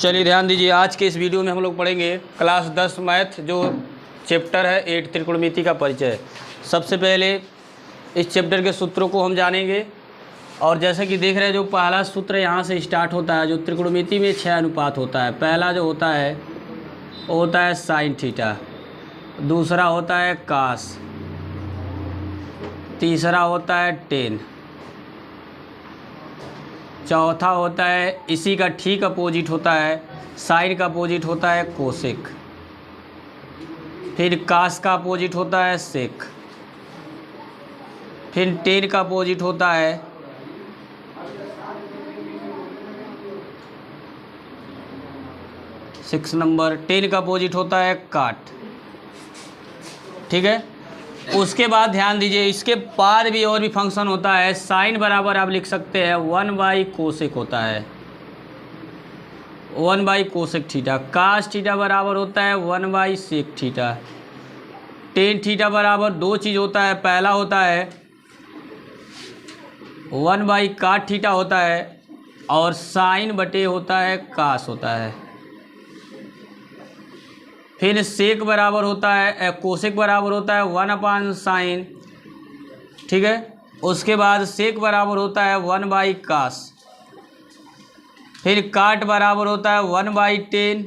चलिए ध्यान दीजिए, आज के इस वीडियो में हम लोग पढ़ेंगे क्लास 10 मैथ जो चैप्टर है 8 त्रिकोणमिति का परिचय। सबसे पहले इस चैप्टर के सूत्रों को हम जानेंगे और जैसे कि देख रहे हैं जो पहला सूत्र यहाँ से स्टार्ट होता है, जो त्रिकोणमिति में 6 अनुपात होता है। पहला जो होता है वो होता है साइन थीटा, दूसरा होता है कास, तीसरा होता है टेन, चौथा होता है इसी का ठीक अपोजिट होता है साइन का अपोजिट होता है कोसेक, फिर कास का अपोजिट होता है सेक, फिर टेन का अपोजिट होता है सिक्स नंबर, टेन का अपोजिट होता है काट। ठीक है, उसके बाद ध्यान दीजिए इसके बाद भी और भी फंक्शन होता है। साइन बराबर आप लिख सकते हैं 1 कोसेक होता है, 1 कोसेक थीटा। कास थीटा बराबर होता है 1 सेक थीटा। टेन थीटा बराबर दो चीज़ होता है, पहला होता है 1 काट थीटा होता है और साइन बटे होता है कास होता है। फिर सेक बराबर होता है कोसेक बराबर होता है 1/साइन। ठीक है, उसके बाद सेक बराबर होता है 1 कास। फिर काट बराबर होता है 1/टेन।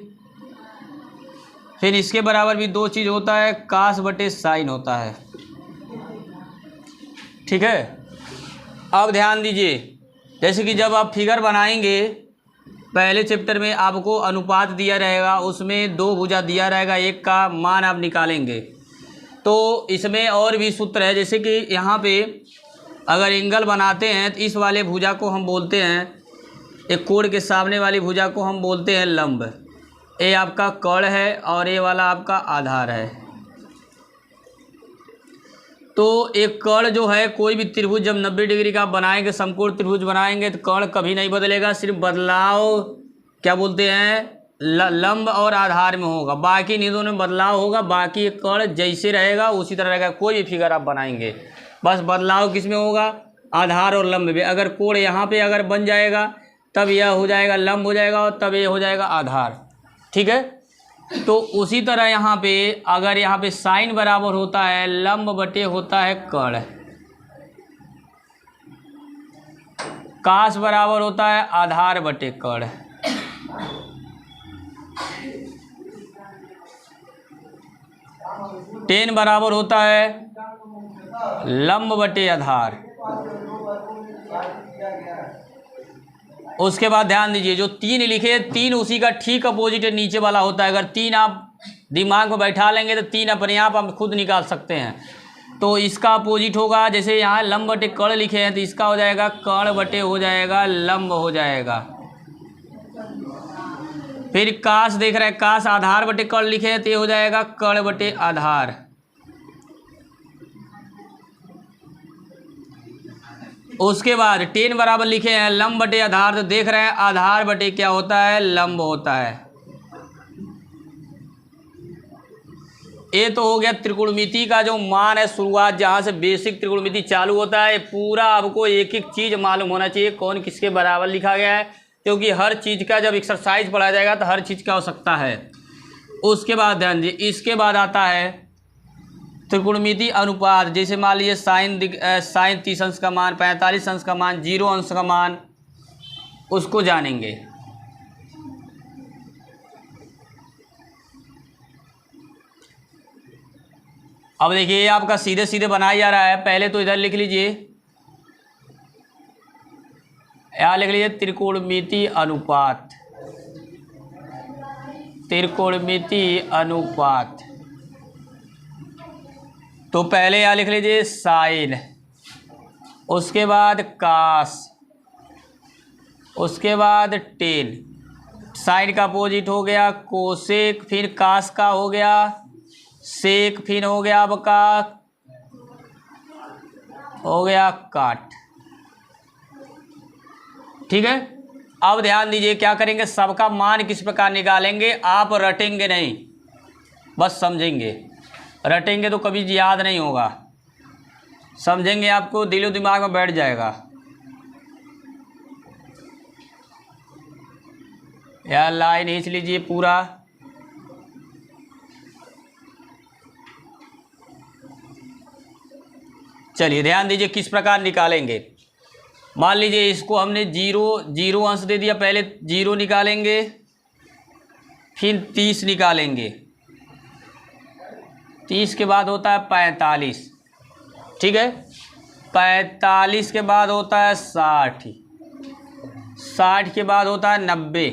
फिर इसके बराबर भी दो चीज़ होता है, कास बटे साइन होता है। ठीक है, अब ध्यान दीजिए जैसे कि जब आप फिगर बनाएंगे पहले चैप्टर में आपको अनुपात दिया रहेगा, उसमें दो भुजा दिया रहेगा, एक का मान आप निकालेंगे। तो इसमें और भी सूत्र है, जैसे कि यहाँ पे अगर एंगल बनाते हैं तो इस वाले भुजा को हम बोलते हैं, एक कोण के सामने वाली भुजा को हम बोलते हैं लंब। ये आपका कर्ण है और ये वाला आपका आधार है। तो एक कर्ण जो है, कोई भी त्रिभुज जब 90 डिग्री का बनाएंगे, समकोण त्रिभुज बनाएंगे तो कर्ण कभी नहीं बदलेगा, सिर्फ बदलाव क्या बोलते हैं लंब और आधार में होगा, बाकी नहीं दोनों में बदलाव होगा। बाकी एक कर्ण जैसे रहेगा उसी तरह रहेगा। कोई भी फिगर आप बनाएंगे बस बदलाव किस में होगा, आधार और लंब में। अगर कोण यहाँ पे अगर बन जाएगा तब यह हो जाएगा लंब हो जाएगा और तब ये हो जाएगा आधार। ठीक है, तो उसी तरह यहाँ पे अगर यहाँ पे साइन बराबर होता है लंब बटे होता है कर्ण, कास बराबर होता है आधार बटे कर्ण, टेन बराबर होता है लंब बटे आधार। उसके बाद ध्यान दीजिए जो तीन लिखे, तीन उसी का ठीक अपोजिट नीचे वाला होता है। अगर तीन आप दिमाग में बैठा लेंगे तो तीन अपने आप खुद निकाल सकते हैं। तो इसका अपोजिट होगा, जैसे यहाँ लंब बटे कर्ण लिखे हैं तो इसका हो जाएगा कर्ण बटे हो जाएगा लंब हो जाएगा। फिर कास देख रहे हैं, कास आधार बटे कर्ण लिखे हैं तो ये हो जाएगा कर्ण बटे आधार। उसके बाद टेन बराबर लिखे हैं लंब बटे आधार, तो देख रहे हैं आधार बटे क्या होता है लंब होता है। ये तो हो गया त्रिकोणमिति का जो मान है, शुरुआत जहाँ से बेसिक त्रिकोणमिति चालू होता है। पूरा आपको एक एक चीज़ मालूम होना चाहिए, कौन किसके बराबर लिखा गया है, क्योंकि हर चीज़ का जब एक्सरसाइज पढ़ा जाएगा तो हर चीज़ का हो सकता है। उसके बाद ध्यान दीजिए इसके बाद आता है त्रिकोणमिति अनुपात। जैसे मान लीजिए साइन 30 अंश का मान, 45 अंश का मान, 0 अंश का मान, उसको जानेंगे। अब देखिए ये आपका सीधे सीधे बनाया जा रहा है। पहले तो इधर लिख लीजिए, यहाँ लिख लीजिए त्रिकोणमिति अनुपात, त्रिकोणमिति अनुपात। तो पहले यहाँ लिख लीजिए साइन, उसके बाद कास, उसके बाद टेन, साइन का अपोजिट हो गया कोसेक, फिर कास का हो गया सेक, फिर हो गया आपका हो गया काट। ठीक है, अब ध्यान दीजिए क्या करेंगे, सबका मान किस प्रकार निकालेंगे। आप रटेंगे नहीं, बस समझेंगे। रटेंगे तो कभी याद नहीं होगा, समझेंगे आपको दिलो दिमाग में बैठ जाएगा। या लाइन खींच लीजिए पूरा। चलिए ध्यान दीजिए किस प्रकार निकालेंगे। मान लीजिए इसको हमने 0 अंश दे दिया, पहले 0 निकालेंगे, फिर 30 निकालेंगे, 30 के बाद होता है 45, ठीक है। 45 के बाद होता है 60, 60 के बाद होता है 90,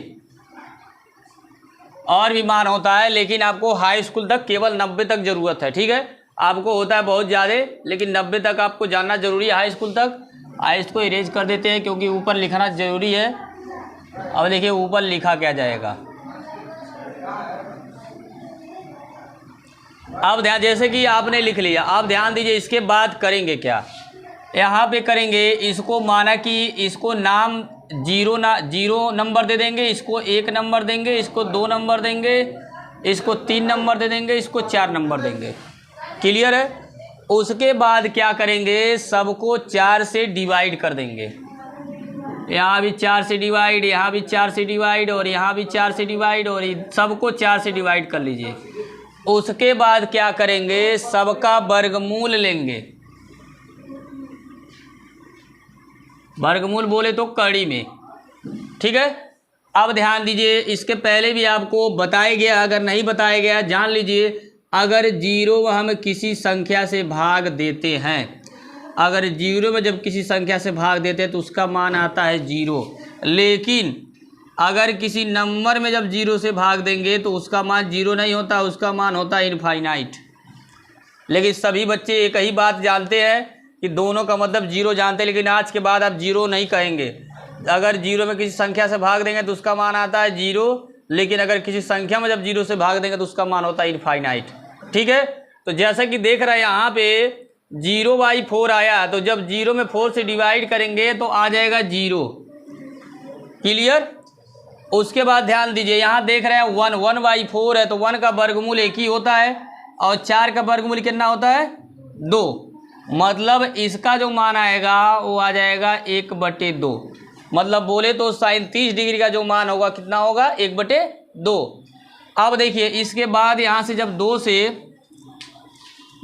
और भी मान होता है, लेकिन आपको हाई स्कूल तक केवल 90 तक ज़रूरत है, ठीक है। आपको होता है बहुत ज़्यादा, लेकिन 90 तक आपको जानना जरूरी है हाई स्कूल तक। इसको इरेज कर देते हैं क्योंकि ऊपर लिखना ज़रूरी है। अब देखिए ऊपर लिखा क्या जाएगा। अब ध्यान, जैसे कि आपने लिख लिया, आप ध्यान दीजिए इसके बाद करेंगे क्या। यहाँ पे करेंगे, इसको माना कि इसको नाम 0 नंबर दे देंगे, इसको 1 नंबर देंगे, इसको 2 नंबर देंगे, इसको 3 नंबर दे देंगे, इसको 4 नंबर देंगे। क्लियर है। उसके बाद क्या करेंगे, सबको 4 से डिवाइड कर देंगे। यहाँ भी 4 से डिवाइड, यहाँ भी 4 से डिवाइड, और यहाँ भी 4 से डिवाइड, और सबको 4 से डिवाइड कर लीजिए। उसके बाद क्या करेंगे, सबका वर्गमूल लेंगे। वर्गमूल बोले तो कड़ी में, ठीक है। अब ध्यान दीजिए, इसके पहले भी आपको बताया गया, अगर नहीं बताया गया जान लीजिए। अगर 0 हम किसी संख्या से भाग देते हैं, अगर 0 में जब किसी संख्या से भाग देते हैं तो उसका मान आता है 0। लेकिन अगर किसी नंबर में जब 0 से भाग देंगे तो उसका मान 0 नहीं होता, उसका मान होता है इनफाइनाइट। लेकिन सभी बच्चे एक ही बात जानते हैं कि दोनों का मतलब 0 जानते हैं, लेकिन आज के बाद आप 0 नहीं कहेंगे। अगर 0 में किसी संख्या से भाग देंगे तो उसका मान आता है 0, लेकिन अगर किसी संख्या में जब 0 से भाग देंगे तो उसका मान होता है इनफाइनाइट, ठीक है। तो जैसा कि देख रहे हैं यहाँ पे 0/4 आया, तो जब 0 में 4 से डिवाइड करेंगे तो आ जाएगा 0। क्लियर। उसके बाद ध्यान दीजिए, यहाँ देख रहे हैं 1/4 है, तो 1 का वर्गमूल 1 ही होता है, और 4 का वर्गमूल कितना होता है 2। मतलब इसका जो मान आएगा वो आ जाएगा 1/2। मतलब बोले तो sin 30 डिग्री का जो मान होगा कितना होगा 1/2। अब देखिए इसके बाद यहाँ से जब 2 से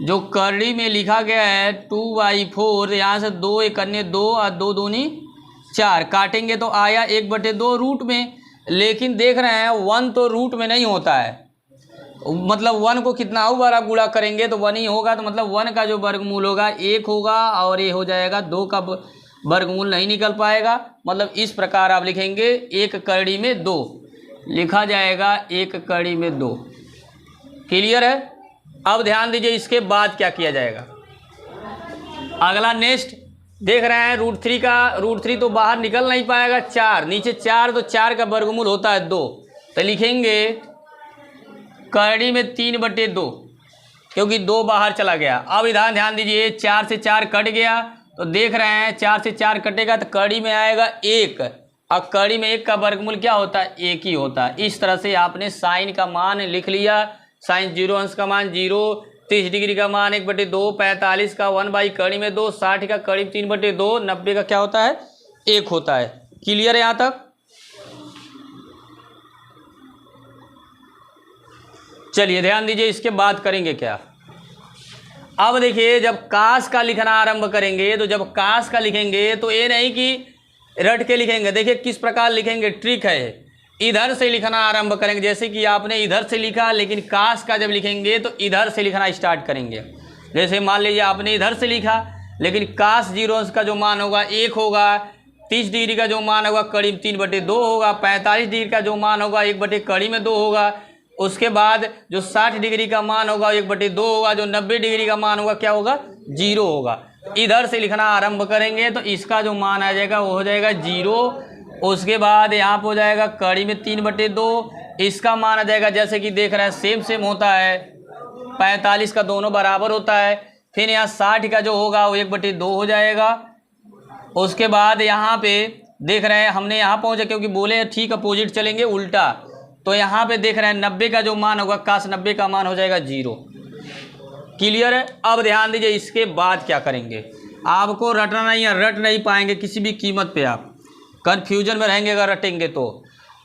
जो करड़ी में लिखा गया है 2/4, यहाँ से 2 1 अन्य 2 और 2 दूनी 4 काटेंगे तो आया 1/2 रूट में। लेकिन देख रहे हैं 1 तो रूट में नहीं होता है, मतलब 1 को कितना बार आप गुणा करेंगे तो 1 ही होगा। तो मतलब 1 का जो वर्गमूल होगा 1 होगा, और ये हो जाएगा 2 का वर्गमूल नहीं निकल पाएगा। मतलब इस प्रकार आप लिखेंगे 1 करड़ी में 2 लिखा जाएगा, 1 करड़ी में 2। क्लियर है। अब ध्यान दीजिए इसके बाद क्या किया जाएगा। अगला नेक्स्ट देख रहे हैं √3 का, √3 तो बाहर निकल नहीं पाएगा, 4 नीचे 4, तो 4 का वर्गमूल होता है 2, तो लिखेंगे करड़ी में 3/2, क्योंकि 2 बाहर चला गया। अब इधर ध्यान दीजिए 4 से 4 कट गया, तो देख रहे हैं 4 से 4 कटेगा तो कड़ी में आएगा 1, और कड़ी में 1 का वर्गमूल क्या होता है 1 ही होता है। इस तरह से आपने साइन का मान लिख लिया। साइन 0 अंश का मान 0, 30 डिग्री का मान 1/2, 45 का 1 कड़ी में 2, 60 का कड़ी 3/2, 90 का क्या होता है 1 होता है। क्लियर है यहाँ तक। चलिए ध्यान दीजिए इसके बाद करेंगे क्या। अब देखिए जब काश का लिखना आरंभ करेंगे, तो जब काश का लिखेंगे तो ये नहीं कि रट के लिखेंगे। देखिए किस प्रकार लिखेंगे, ट्रिक है। इधर से लिखना आरंभ करेंगे, जैसे कि आपने इधर से लिखा, लेकिन काश का जब लिखेंगे तो इधर से लिखना स्टार्ट करेंगे। जैसे मान लीजिए आपने इधर से लिखा, लेकिन काश 0 अंश का जो मान होगा 1 होगा, 30 डिग्री का जो मान होगा कड़ी 3/2 होगा, 45 डिग्री का जो मान होगा 1/कड़ी में 2 होगा। उसके बाद जो 60 डिग्री का मान होगा 1/2 होगा, जो 90 डिग्री का मान होगा क्या होगा 0 होगा। इधर से लिखना आरंभ करेंगे तो इसका जो मान आ जाएगा वो हो जाएगा 0। उसके बाद यहाँ पर हो जाएगा कड़ी में 3/2, इसका मान आ जाएगा, जैसे कि देख रहे हैं सेम होता है, 45 का दोनों बराबर होता है। फिर यहाँ 60 का जो होगा वो 1/2 हो जाएगा। उसके बाद यहाँ पे देख रहे हैं हमने यहाँ पहुँचा, क्योंकि बोले ठीक अपोजिट चलेंगे उल्टा, तो यहाँ पे देख रहे हैं 90 का जो मान होगा काश 90 का मान हो जाएगा 0। क्लियर है। अब ध्यान दीजिए इसके बाद क्या करेंगे। आपको रटना नहीं है, रट नहीं पाएंगे किसी भी कीमत पे, आप कन्फ्यूजन में रहेंगे अगर रटेंगे तो।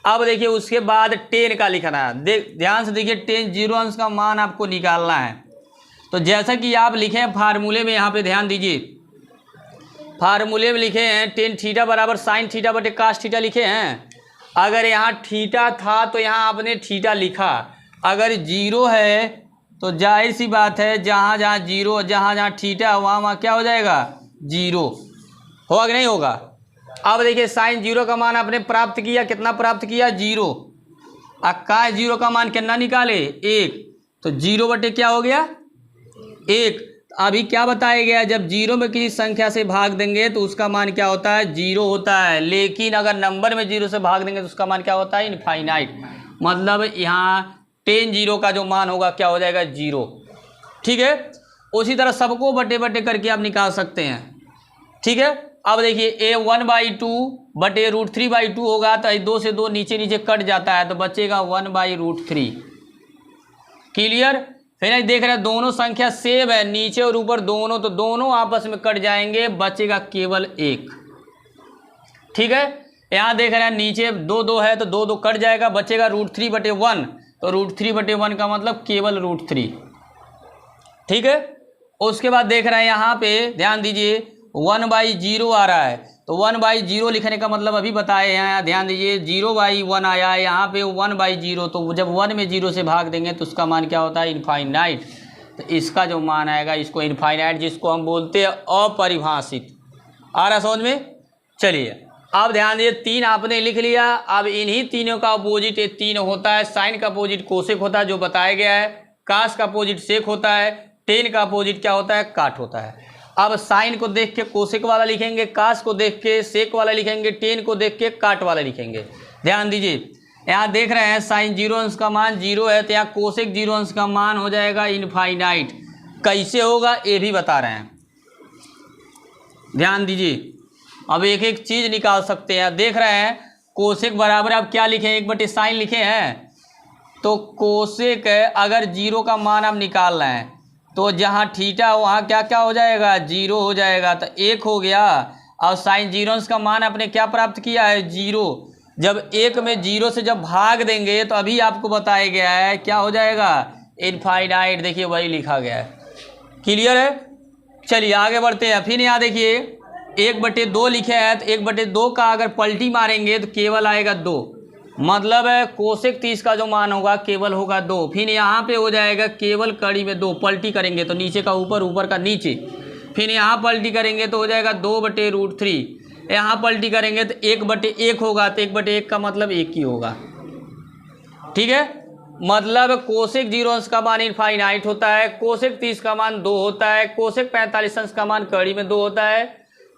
अब देखिए उसके बाद 10 का लिखना है। ध्यान से देखिए 10 जीरो अंश का मान आपको निकालना है। तो जैसा कि आप लिखे फार्मूले में, यहाँ पे ध्यान दीजिए, फार्मूले में लिखे हैं 10 थीटा बराबर साइन थीटा बटे कास थीटा लिखे हैं। अगर यहाँ थीटा था तो यहाँ आपने थीटा लिखा, अगर जीरो है तो जाहिर सी बात है जहाँ जहाँ जीरो, जहाँ जहाँ थीटा वहाँ क्या हो जाएगा, जीरो होगा कि नहीं होगा। अब देखिए साइन जीरो का मान आपने प्राप्त किया, कितना प्राप्त किया, जीरो। अब का जीरो का मान कितना निकाले, 1, तो जीरो बटे क्या हो गया, 1। अभी क्या बताया गया, जब जीरो में किसी संख्या से भाग देंगे तो उसका मान क्या होता है, जीरो होता है। लेकिन अगर नंबर में जीरो से भाग देंगे तो उसका मान क्या होता है, इनफाइनाइट। मतलब यहाँ 10 जीरो का जो मान होगा क्या हो जाएगा, जीरो। ठीक है, उसी तरह सबको बटे बटे करके आप निकाल सकते हैं। ठीक है, अब देखिए a 1/2 बटे √3/2 होगा, तो 2 से 2 नीचे नीचे कट जाता है, तो बचेगा 1/√3। क्लियर। फिर देख रहे हैं दोनों संख्या सेम है, नीचे और ऊपर दोनों, तो दोनों आपस में कट जाएंगे, बचेगा केवल 1। ठीक है, यहाँ देख रहे हैं नीचे 2 2 है तो 2 2 कट जाएगा, बचेगा √3/1, तो √3/1 का मतलब केवल √3। ठीक है, उसके बाद देख रहे हैं यहाँ पे ध्यान दीजिए 1/0 आ रहा है, तो 1/0 लिखने का मतलब अभी बताए हैं, ध्यान दीजिए 0/1 आया है, यहाँ पे 1/0, तो जब 1 में 0 से भाग देंगे तो उसका मान क्या होता है, इनफाइनाइट। तो इसका जो मान आएगा, इसको इनफाइनाइट, जिसको हम बोलते हैं अपरिभाषित। आ रहा समझ में। चलिए अब ध्यान दीजिए 3 आपने लिख लिया। अब इन्हीं तीनों का अपोजिट 3 होता है। साइन का अपोजिट कोसेक होता है जो बताया गया है, कास का अपोजिट सेक होता है, 10 का अपोजिट क्या होता है, काट होता है। अब साइन को देख के कोसेक वाला लिखेंगे, कास को देख के सेक वाला लिखेंगे, 10 को देख के काट वाला लिखेंगे। ध्यान दीजिए यहाँ देख रहे हैं साइन जीरो अंश का मान 0 है, तो यहाँ कोसेक जीरो अंश का मान हो जाएगा इनफाइनाइट। कैसे होगा ये भी बता रहे हैं, ध्यान दीजिए। अब एक एक चीज़ निकाल सकते हैं। देख रहे हैं कोसेक बराबर आप क्या लिखे, 1/साइन लिखे हैं, तो कोसेक अगर 0 का मान आप निकाल रहे हैं तो जहाँ थीटा वहाँ क्या क्या हो जाएगा, 0 हो जाएगा, तो 1 हो गया। और साइन जीरो अंश का मान आपने क्या प्राप्त किया है, 0। जब 1 में 0 से जब भाग देंगे तो अभी आपको बताया गया है क्या हो जाएगा, इनफाइनाइट। देखिए वही लिखा गया है। क्लियर है। चलिए आगे बढ़ते हैं। फिर यहाँ देखिए 1/2 लिखे हैं, तो 1/2 का अगर पलटी मारेंगे तो केवल आएगा 2, मतलब है कोसेक 30 का जो मान होगा केवल होगा 2। फिर यहाँ पे हो जाएगा केवल कड़ी में 2, पलटी करेंगे तो नीचे का ऊपर, ऊपर का नीचे। फिर यहाँ पलटी करेंगे तो हो जाएगा 2/√3। यहाँ पलटी करेंगे तो 1/1 होगा, तो 1/1 का मतलब 1 ही होगा। ठीक है, मतलब कोसेक जीरो अंश का मान इनफाइनाइट होता है, कोसेक 30 का मान 2 होता है, कोसेक 45 अंश का मान कड़ी में 2 होता है,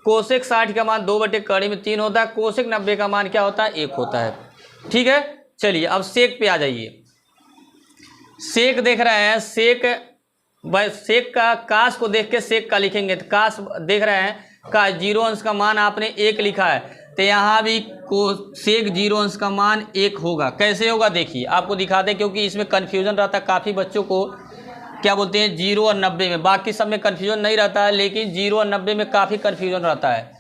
कोसेक 60 का मान 2/3 होता है, कोसेक 90 का मान क्या होता है, 1 होता है। ठीक है, चलिए अब सेक पे आ जाइए। सेक देख रहे हैं, सेक का कास को देख के सेक का लिखेंगे, तो कास देख रहे हैं का जीरो अंश का मान आपने 1 लिखा है, तो यहाँ भी सेक जीरो अंश का मान 1 होगा। कैसे होगा देखिए, आपको दिखाते हैं, क्योंकि इसमें कन्फ्यूजन रहता है काफ़ी बच्चों को, क्या बोलते हैं 0 और 90 में। बाकी सब में कन्फ्यूजन नहीं रहता है, लेकिन 0 और 90 में काफ़ी कन्फ्यूजन रहता है।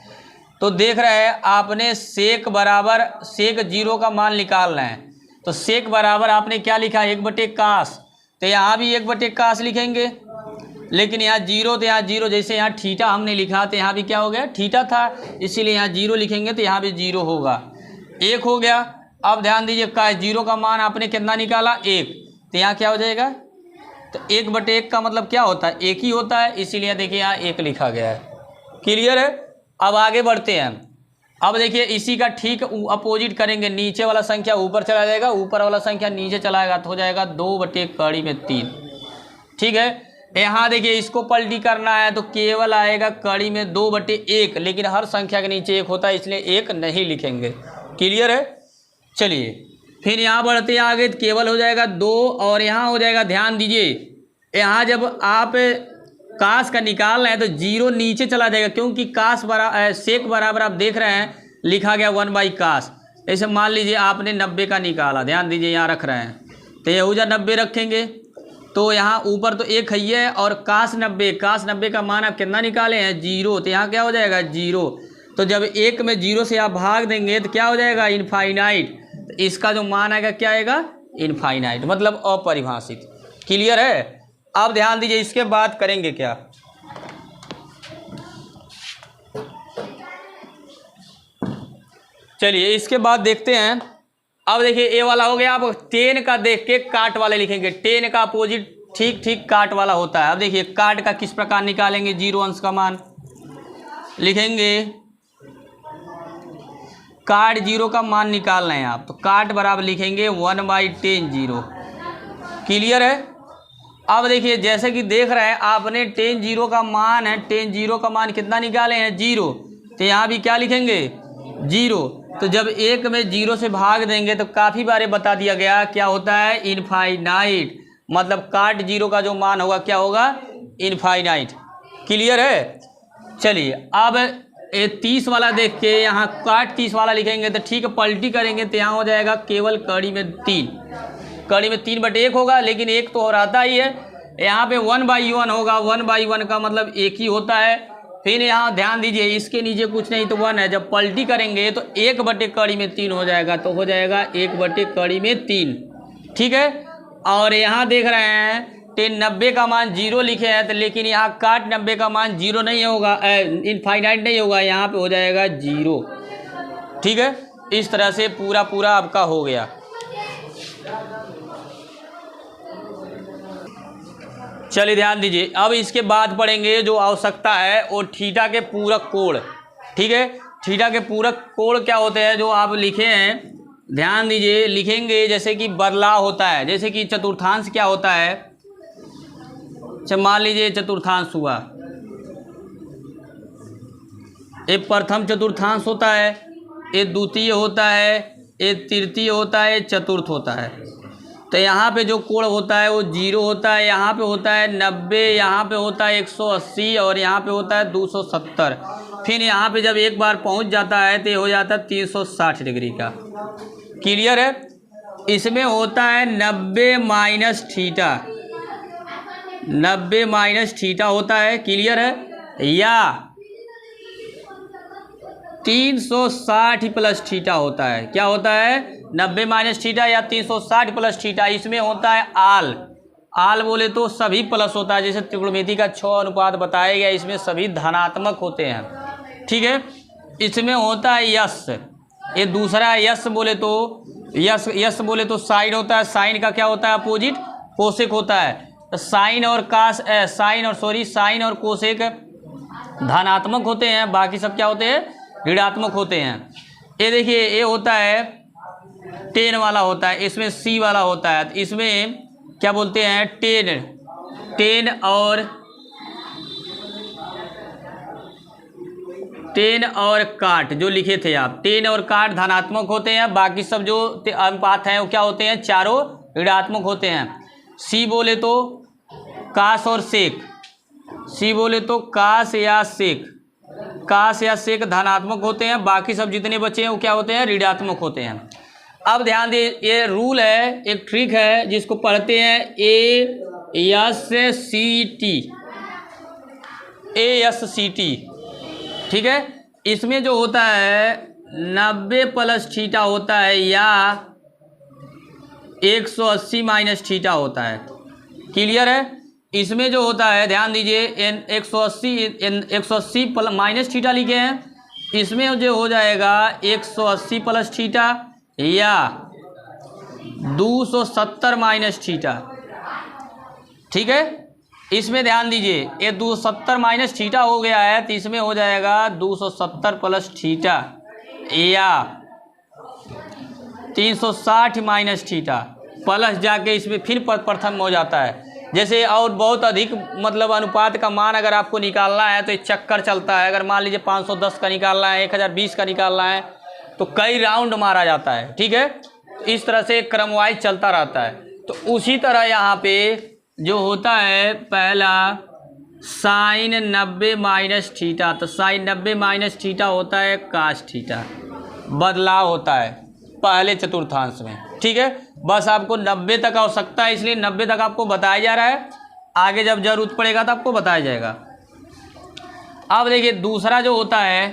तो देख रहे हैं आपने सेक बराबर सेक 0 का मान निकालना है, तो सेक बराबर आपने क्या लिखा, 1/कास, तो यहाँ भी 1/कास लिखेंगे। लेकिन यहाँ 0 तो यहाँ 0, जैसे यहाँ थीटा हमने लिखा तो यहाँ भी क्या हो गया, थीटा था, इसीलिए यहाँ 0 लिखेंगे तो यहाँ भी 0 होगा, 1 हो गया। अब ध्यान दीजिए का 0 का मान आपने कितना निकाला, 1, तो यहाँ क्या हो जाएगा, तो 1/1 का मतलब क्या होता है, 1 ही होता है, इसीलिए देखिए यहाँ 1 लिखा गया है। क्लियर है। अब आगे बढ़ते हैं। अब देखिए इसी का ठीक अपोजिट करेंगे, नीचे वाला संख्या ऊपर चला जाएगा, ऊपर वाला संख्या नीचे चला जाएगा, तो हो जाएगा 2/3। ठीक है, यहाँ देखिए इसको पलटी करना है तो केवल आएगा कड़ी में 2/1, लेकिन हर संख्या के नीचे 1 होता है, इसलिए 1 नहीं लिखेंगे। क्लियर है। चलिए फिर यहाँ बढ़ते हैं आगे, तो केवल हो जाएगा 2, और यहाँ हो जाएगा, ध्यान दीजिए यहाँ जब आप कास का निकाल रहे हैं तो 0 नीचे चला जाएगा, क्योंकि कास बराबर सेक बराबर आप देख रहे हैं लिखा गया 1/कास। ऐसे मान लीजिए आपने 90 का निकाला, ध्यान दीजिए यहाँ रख रहे हैं, तो यहूजा 90 रखेंगे, तो यहाँ ऊपर तो 1 है, और कास 90 का मान आप कितना निकाले हैं, 0, तो यहाँ क्या हो जाएगा 0। तो जब 1 में 0 से आप भाग देंगे तो क्या हो जाएगा, इनफाइनाइट। तो इसका जो मान आएगा क्या आएगा, इनफाइनाइट, मतलब अपरिभाषित। क्लियर है। अब ध्यान दीजिए इसके बाद करेंगे क्या, चलिए इसके बाद देखते हैं। अब देखिए ए वाला हो गया। अब 10 का देख के काट वाले लिखेंगे। 10 का अपोजिट ठीक ठीक काट वाला होता है। अब देखिए काट का किस प्रकार निकालेंगे, 0 अंश का मान लिखेंगे। काट 0 का मान निकाल रहे हैं आप, तो काट बराबर लिखेंगे 1/10 0। क्लियर है। अब देखिए जैसे कि देख रहे हैं आपने 10 0 का मान है, 10 0 का मान कितना निकाले हैं, 0, तो यहाँ भी क्या लिखेंगे 0। तो जब एक में 0 से भाग देंगे तो काफ़ी बारे बता दिया गया क्या होता है, इनफाइनाइट, मतलब काट 0 का जो मान होगा क्या होगा, इनफाइनाइट। क्लियर है। चलिए अब 30 वाला देख के यहाँ काट 30 वाला लिखेंगे तो ठीक है, पलटी करेंगे तो यहाँ हो जाएगा केवल कड़ी में 3, कड़ी में 3/1 होगा, लेकिन एक तो और आता ही है। यहाँ पे 1/1 होगा, 1/1 का मतलब एक ही होता है। फिर यहाँ ध्यान दीजिए इसके नीचे कुछ नहीं तो 1 है, जब पलटी करेंगे तो 1/3 हो जाएगा, तो हो जाएगा 1/3। ठीक है। और यहाँ देख रहे हैं 90 का मान 0 लिखे हैं, तो लेकिन यहाँ काट 90 का मान 0 नहीं होगा, इनफाइनाइट नहीं होगा, यहाँ पे हो जाएगा 0। ठीक है। इस तरह से पूरा आपका हो गया। चलिए ध्यान दीजिए अब इसके बाद पढ़ेंगे जो आवश्यकता है वो थीटा के पूरक कोण। ठीक है। थीटा के पूरक कोण क्या होते हैं जो आप लिखे हैं, ध्यान दीजिए लिखेंगे। जैसे कि बदलाव होता है, जैसे कि चतुर्थांश क्या होता है, मान लीजिए चतुर्थांश हुआ, एक प्रथम चतुर्थांश होता है, एक द्वितीय होता है, एक तृतीय होता है, चतुर्थ होता है। तो यहाँ पे जो कोण होता है वो 0 होता है, यहाँ पे होता है 90, यहाँ पे होता है 180 और यहाँ पे होता है 270। फिर यहाँ पे जब एक बार पहुँच जाता है तो ये हो जाता है 360 डिग्री का। क्लियर है। इसमें होता है 90 माइनस थीटा, 90 माइनस थीटा होता है। क्लियर है। या 360 प्लस थीटा होता है। क्या होता है, 90 माइनस थीटा या 360 प्लस थीटा। इसमें होता है आल, आल बोले तो सभी प्लस होता है, जैसे त्रिकोणमिति का 6 अनुपात बताया गया, इसमें सभी धनात्मक होते हैं। ठीक है। इसमें होता है यश, ये दूसरा है यश बोले तो, यश बोले तो साइन होता है, साइन का क्या होता है, अपोजिट कोसेक होता है। तो साइन और साइन और कोसेक धनात्मक होते हैं, बाकी सब क्या होते हैं, ऋणात्मक होते हैं। ये देखिए ये होता है 10 वाला होता है, इसमें सी वाला होता है, तो इसमें क्या बोलते हैं 10 और काट जो लिखे थे आप, 10 और काट धनात्मक होते हैं, बाकी सब जो अनुपात हैं वो क्या होते हैं, चारों ऋणात्मक होते हैं। सी बोले तो कास और सेक, सी बोले तो कास या सेक धनात्मक होते हैं, बाकी सब जितने बचे हैं वो क्या होते हैं, ऋणात्मक होते हैं। अब ध्यान दीजिए ये रूल है, एक ट्रिक है जिसको पढ़ते हैं ASCT। ठीक है। इसमें जो होता है 90 प्लस थीटा होता है या 180 माइनस थीटा होता है। क्लियर है। इसमें जो होता है ध्यान दीजिए 180 माइनस थीटा लिखे हैं, इसमें जो हो जाएगा 180 प्लस थीटा या 270 माइनस थीटा। ठीक है। इसमें ध्यान दीजिए ये 270 माइनस थीटा हो गया है, तो इसमें हो जाएगा 270 प्लस थीटा या 360 माइनस थीटा प्लस जाके इसमें फिर प्रथम हो जाता है। जैसे और बहुत अधिक मतलब अनुपात का मान अगर आपको निकालना है तो एक चक्कर चलता है, अगर मान लीजिए 510 का निकालना है, 1020 का निकालना है, तो कई राउंड मारा जाता है। ठीक है। इस तरह से क्रमवाइज चलता रहता है। तो उसी तरह यहाँ पे जो होता है पहला साइन 90 माइनस थीटा, तो साइन 90 माइनस थीटा होता है कास थीटा, बदलाव होता है पहले चतुर्थांश में। ठीक है। बस आपको 90 तक आवश्यकता है, इसलिए 90 तक आपको बताया जा रहा है, आगे जब जरूरत पड़ेगा तो आपको बताया जाएगा। अब देखिए दूसरा जो होता है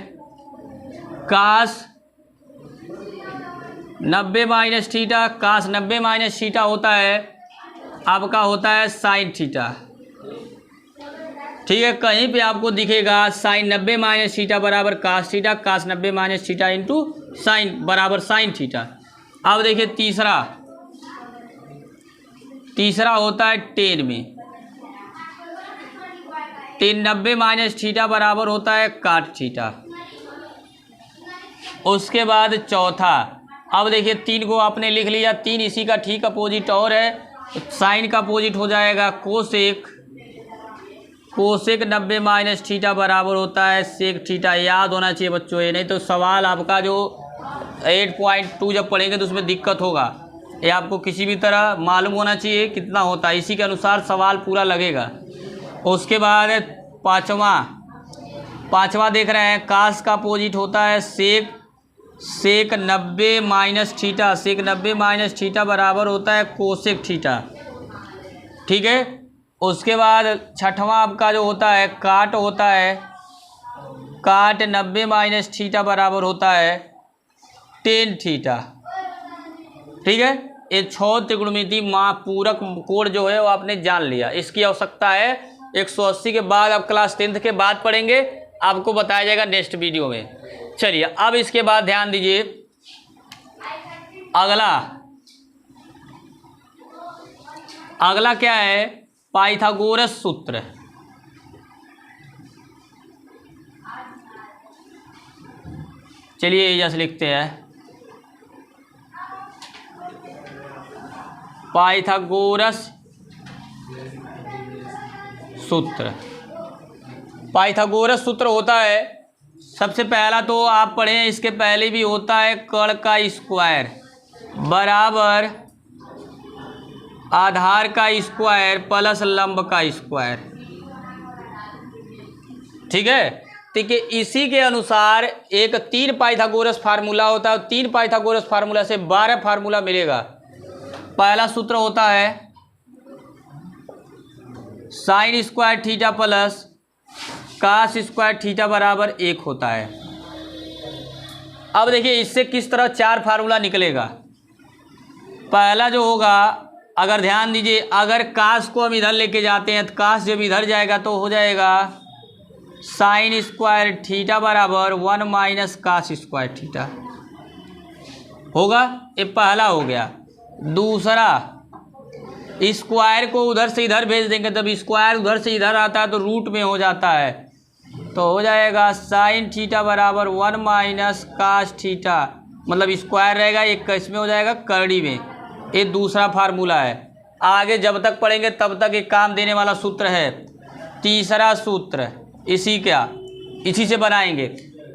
cos 90 minus theta cos 90 minus theta होता है आपका होता है साइन थीटा। ठीक है, कहीं पे आपको दिखेगा साइन 90 माइनस थीटा बराबर cos theta, cos 90 minus theta into sine बराबर साइन थीटा। अब देखिए तीसरा होता है टेन में, 90 माइनस थीटा बराबर होता है काट थीटा। उसके बाद चौथा, अब देखिए 3 को आपने लिख लिया, 3 इसी का ठीक अपोजिट और है, साइन का अपोजिट हो जाएगा कोसेक 90 माइनस थीटा बराबर होता है सेक थीटा। याद होना चाहिए बच्चों ये, नहीं तो सवाल आपका जो 8.2 जब पढ़ेंगे तो उसमें दिक्कत होगा। ये आपको किसी भी तरह मालूम होना चाहिए कितना होता है, इसी के अनुसार सवाल पूरा लगेगा। उसके बाद पाँचवा देख रहे हैं, कास का अपोजिट होता है सेक 90 माइनस थीटा, सेक 90 माइनस थीटा बराबर होता है कोसेक थीटा। ठीक है, उसके बाद छठवां आपका जो होता है काट होता है, काट 90 माइनस थीटा बराबर होता है टेन थीटा। ठीक है, ये 6 त्रिकोणमिति पूरक कोण जो है वो आपने जान लिया। इसकी आवश्यकता है 180 के बाद, आप क्लास 10th के बाद पढ़ेंगे, आपको बताया जाएगा नेक्स्ट वीडियो में। चलिए अब इसके बाद ध्यान दीजिए, अगला क्या है, पाइथागोरस सूत्र। चलिए जैसे लिखते हैं पाइथागोरस सूत्र। पाइथागोरस सूत्र होता है, सबसे पहला तो आप पढ़ें, इसके पहले भी होता है कर्ण का स्क्वायर बराबर आधार का स्क्वायर प्लस लंब का स्क्वायर। ठीक है, ठीक है, इसी के अनुसार एक 3 पाइथागोरस फार्मूला होता है, 3 पाइथागोरस फार्मूला से 12 फार्मूला मिलेगा। पहला सूत्र होता है sine square theta plus cos square theta बराबर 1 होता है। अब देखिए इससे किस तरह 4 फार्मूला निकलेगा। पहला जो होगा, अगर ध्यान दीजिए, अगर कास को हम इधर लेके जाते हैं तो कास जब इधर जाएगा तो हो जाएगा साइन स्क्वायर थीटा बराबर 1 माइनस कास स्क्वायर थीटा होगा। ये पहला हो गया। दूसरा, स्क्वायर को उधर से इधर भेज देंगे, तब स्क्वायर उधर से इधर आता है तो रूट में हो जाता है, तो हो जाएगा साइन थीटा बराबर 1 माइनस कास थीटा, मतलब स्क्वायर रहेगा, एक इसमें हो जाएगा करड़ी में। ये दूसरा फार्मूला है। आगे जब तक पढ़ेंगे तब तक एक काम देने वाला सूत्र है। तीसरा सूत्र इसी से बनाएंगे।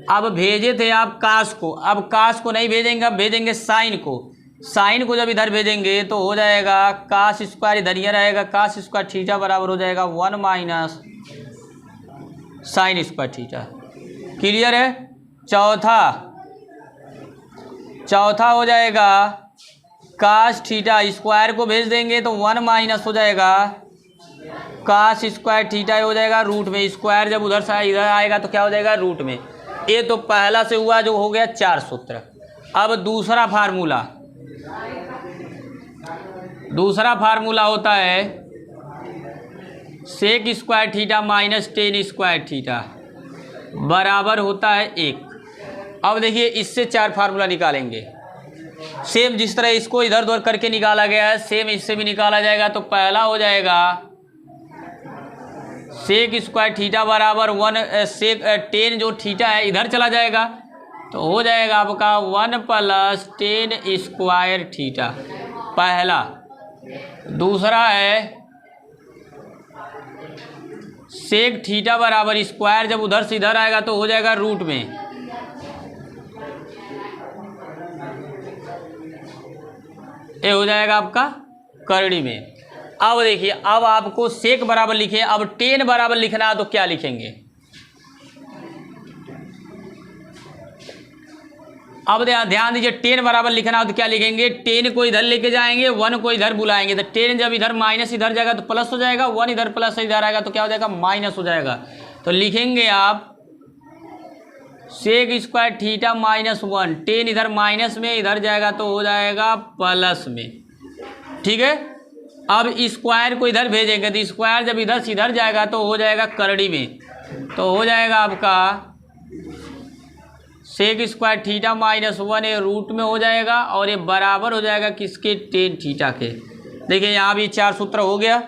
अब भेजे थे आप कास को, अब कास को नहीं भेजेंगे, अब भेजेंगे साइन को। साइन को जब इधर भेजेंगे तो हो जाएगा कास स्क्वायर इधर ही रहेगा, कास स्क्वायर थीटा बराबर हो जाएगा 1 minus sign square theta. Clear है। चौथा हो जाएगा कास थीटा, स्क्वायर को भेज देंगे तो 1 माइनस हो जाएगा कास स्क्वायर थीटा हो जाएगा रूट में। स्क्वायर जब उधर से इधर आएगा तो क्या हो जाएगा रूट में। ये तो पहला से हुआ जो हो गया 4 सूत्र। अब दूसरा फार्मूला होता है sec square theta minus tan square theta बराबर होता है 1। अब देखिए इससे 4 फार्मूला निकालेंगे। सेम जिस तरह इसको इधर उधर करके निकाला गया है, सेम इससे भी निकाला जाएगा। तो पहला हो जाएगा सेक स्क्वायर थीटा बराबर 1 सेक 10 जो थीटा है इधर चला जाएगा, तो हो जाएगा आपका 1 प्लस 10 स्क्वायर थीटा पहला। दूसरा है सेक थीटा बराबर स्क्वायर जब उधर से इधर आएगा तो हो जाएगा रूट में। ये हो जाएगा आपका करड़ी में। अब देखिए, अब आपको सेक बराबर लिखे, अब 10 बराबर लिखना है तो क्या लिखेंगे। अब ध्यान दीजिए, 10 बराबर लिखना हो तो क्या लिखेंगे। 10 को इधर लेके जाएंगे, 1 को इधर बुलाएंगे, तो 10 जब इधर माइनस इधर जाएगा तो प्लस हो जाएगा, 1 इधर प्लस इधर आएगा तो क्या हो जाएगा माइनस हो जाएगा। तो लिखेंगे आप सेक स्क्वायर थीटा -1, टेन इधर माइनस में, इधर जाएगा तो हो जाएगा प्लस में। ठीक है, अब स्क्वायर को इधर भेजेंगे तो स्क्वायर जब इधर से इधर जाएगा तो हो जाएगा करड़ी में, तो हो जाएगा आपका सेक स्क्वायर थीटा -1 ये रूट में हो जाएगा और ये बराबर हो जाएगा किसके, टेन थीटा के। देखिए यहाँ भी 4 सूत्र हो गया।